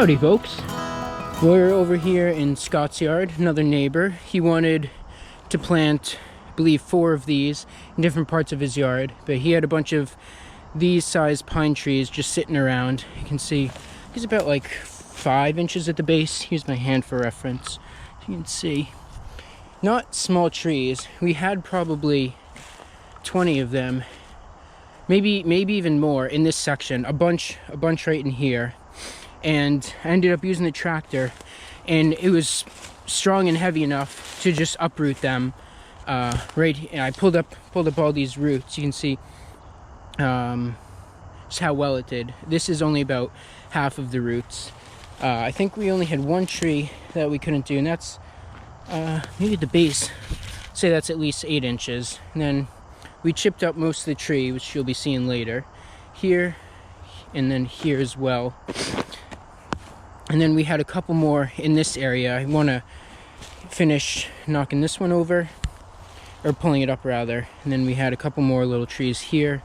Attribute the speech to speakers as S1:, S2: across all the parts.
S1: Howdy folks. We're over here in Scott's yard, another neighbor. He wanted to plant, I believe, 4 of these in different parts of his yard, but he had a bunch of these size pine trees just sitting around. You can see he's about like 5 inches at the base. Here's my hand for reference. You can see, not small trees. We had probably 20 of them, maybe even more in this section. A bunch right in here. And I ended up using the tractor, and it was strong and heavy enough to just uproot them. Right, and I pulled up all these roots. You can see just how well it did. This is only about half of the roots. I think we only had one tree that we couldn't do, and that's maybe at the base. Say that's at least 8 inches. And then we chipped up most of the tree, which you'll be seeing later. Here, and then here as well. And then we had a couple more in this area. I want to finish knocking this one over, or pulling it up rather. And then we had a couple more little trees here.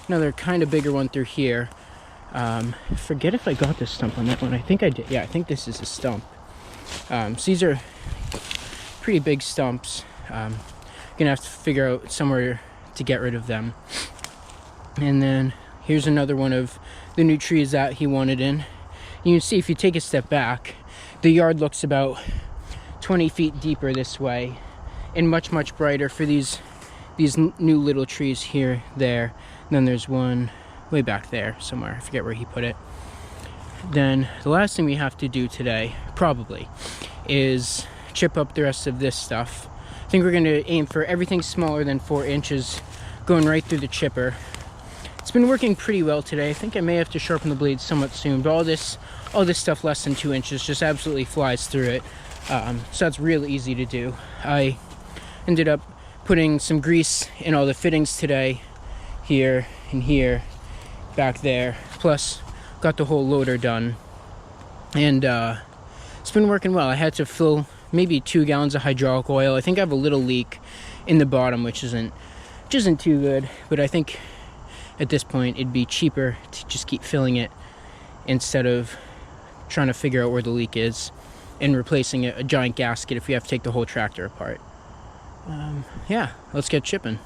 S1: Another kind of bigger one through here. Forget if I got this stump on that one. I think I did. Yeah, I think this is a stump. So these are pretty big stumps. Gonna have to figure out somewhere to get rid of them. And then here's another one of the new trees that he wanted in. You can see if you take a step back, the yard looks about 20 feet deeper this way, and much brighter for these new little trees here, there. And then there's one way back there somewhere. I forget where he put it. Then the last thing we have to do today, probably, is chip up the rest of this stuff. I think we're going to aim for everything smaller than 4 inches, going right through the chipper. It's been working pretty well today. I think I may have to sharpen the blade somewhat soon, but all this stuff less than 2 inches just absolutely flies through it. So that's real easy to do. I ended up putting some grease in all the fittings today, here and here, back there, plus got the whole loader done. And it's been working well. I had to fill maybe 2 gallons of hydraulic oil. I think I have a little leak in the bottom, which isn't too good, but I think at this point it'd be cheaper to just keep filling it instead of trying to figure out where the leak is and replacing a giant gasket if we have to take the whole tractor apart. Yeah, let's get chipping.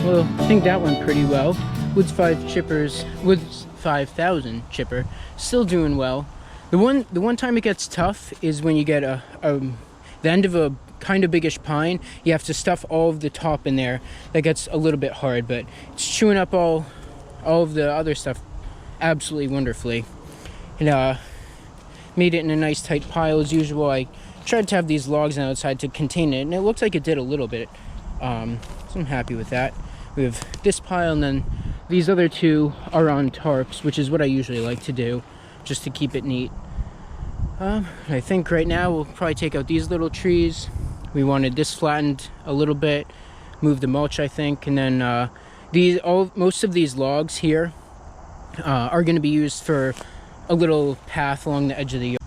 S1: Well, I think that went pretty well. Woods 5000 chipper, still doing well. The one time it gets tough is when you get the end of a kind of biggish pine. You have to stuff all of the top in there. That gets a little bit hard, but it's chewing up all of the other stuff absolutely wonderfully. And made it in a nice tight pile as usual. I tried to have these logs on the outside to contain it, and it looks like it did a little bit. So I'm happy with that. We have this pile, and then these other two are on tarps, which is what I usually like to do, just to keep it neat. I think right now we'll probably take out these little trees. We wanted this flattened a little bit, move the mulch, I think, and then most of these logs here are going to be used for a little path along the edge of the yard.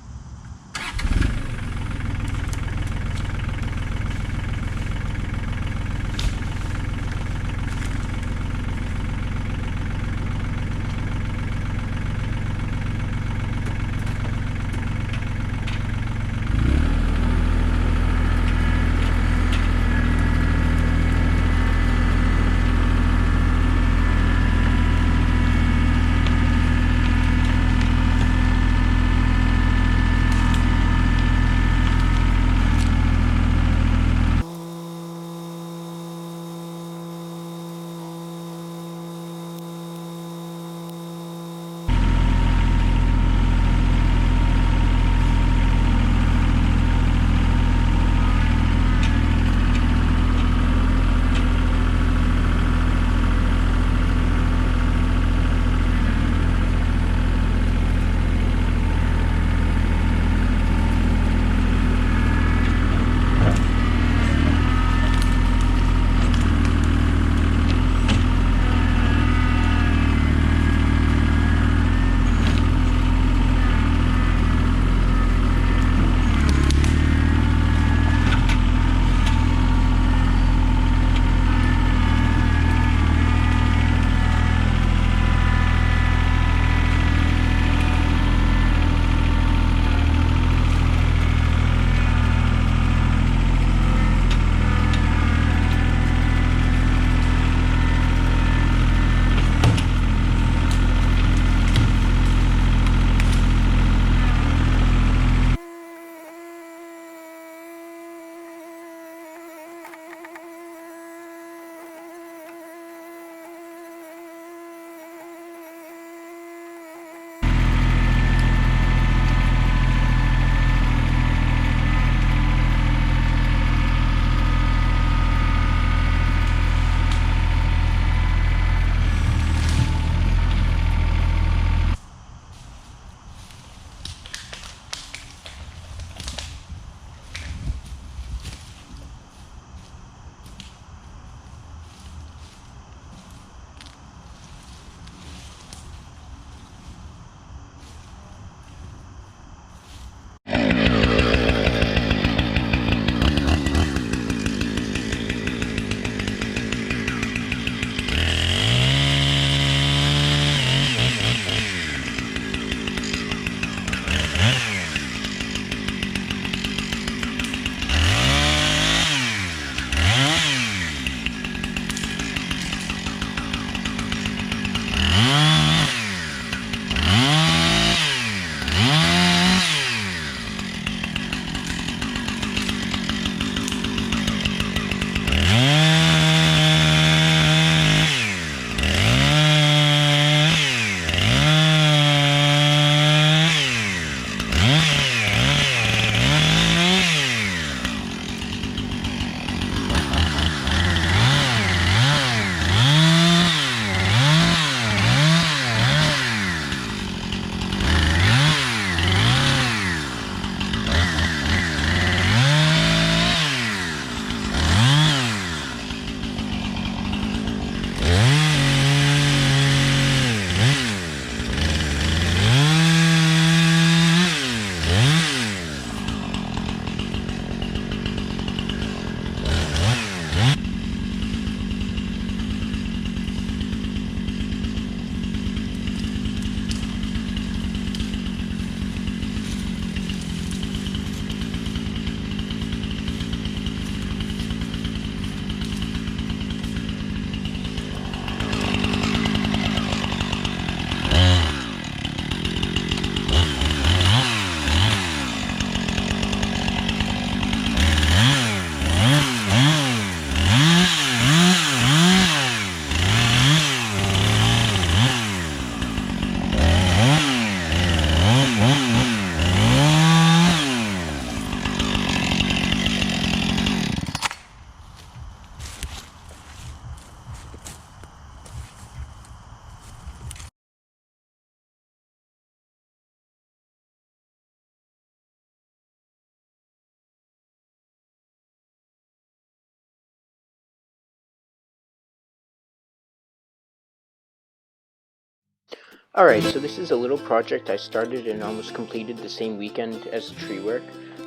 S1: Alright, so this is a little project I started and almost completed the same weekend as the tree work.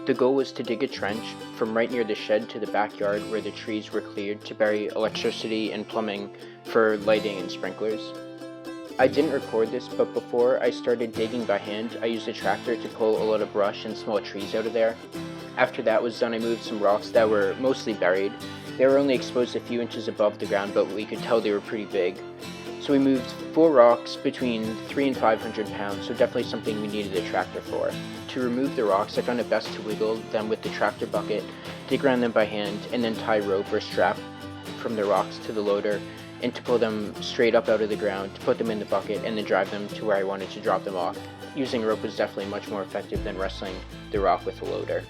S1: The goal was to dig a trench from right near the shed to the backyard where the trees were cleared to bury electricity and plumbing for lighting and sprinklers. I didn't record this, but before I started digging by hand, I used a tractor to pull a lot of brush and small trees out of there. After that was done, I moved some rocks that were mostly buried. They were only exposed a few inches above the ground, but we could tell they were pretty big. So we moved 4 rocks between 300 and 500 pounds, so definitely something we needed a tractor for. To remove the rocks, I found it best to wiggle them with the tractor bucket, dig around them by hand, and then tie rope or strap from the rocks to the loader, and to pull them straight up out of the ground, to put them in the bucket, and then drive them to where I wanted to drop them off. Using rope was definitely much more effective than wrestling the rock with the loader.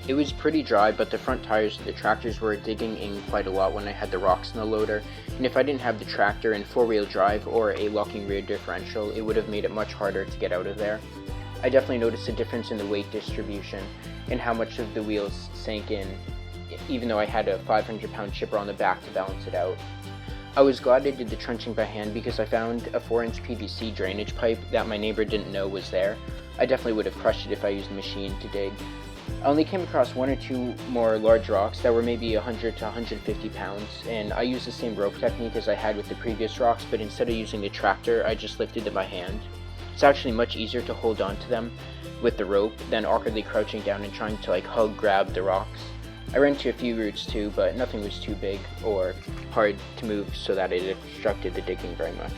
S1: It was pretty dry, but the front tires of the tractors were digging in quite a lot when I had the rocks in the loader, and if I didn't have the tractor in 4-wheel drive or a locking rear differential, it would have made it much harder to get out of there. I definitely noticed a difference in the weight distribution and how much of the wheels sank in, even though I had a 500-pound chipper on the back to balance it out. I was glad I did the trenching by hand because I found a 4-inch PVC drainage pipe that my neighbor didn't know was there. I definitely would have crushed it if I used a machine to dig. I only came across 1 or 2 more large rocks that were maybe 100 to 150 pounds, and I used the same rope technique as I had with the previous rocks, but instead of using the tractor, I just lifted them by hand. It's actually much easier to hold on to them with the rope than awkwardly crouching down and trying to grab the rocks. I ran into a few roots too, but nothing was too big or hard to move so that it obstructed the digging very much.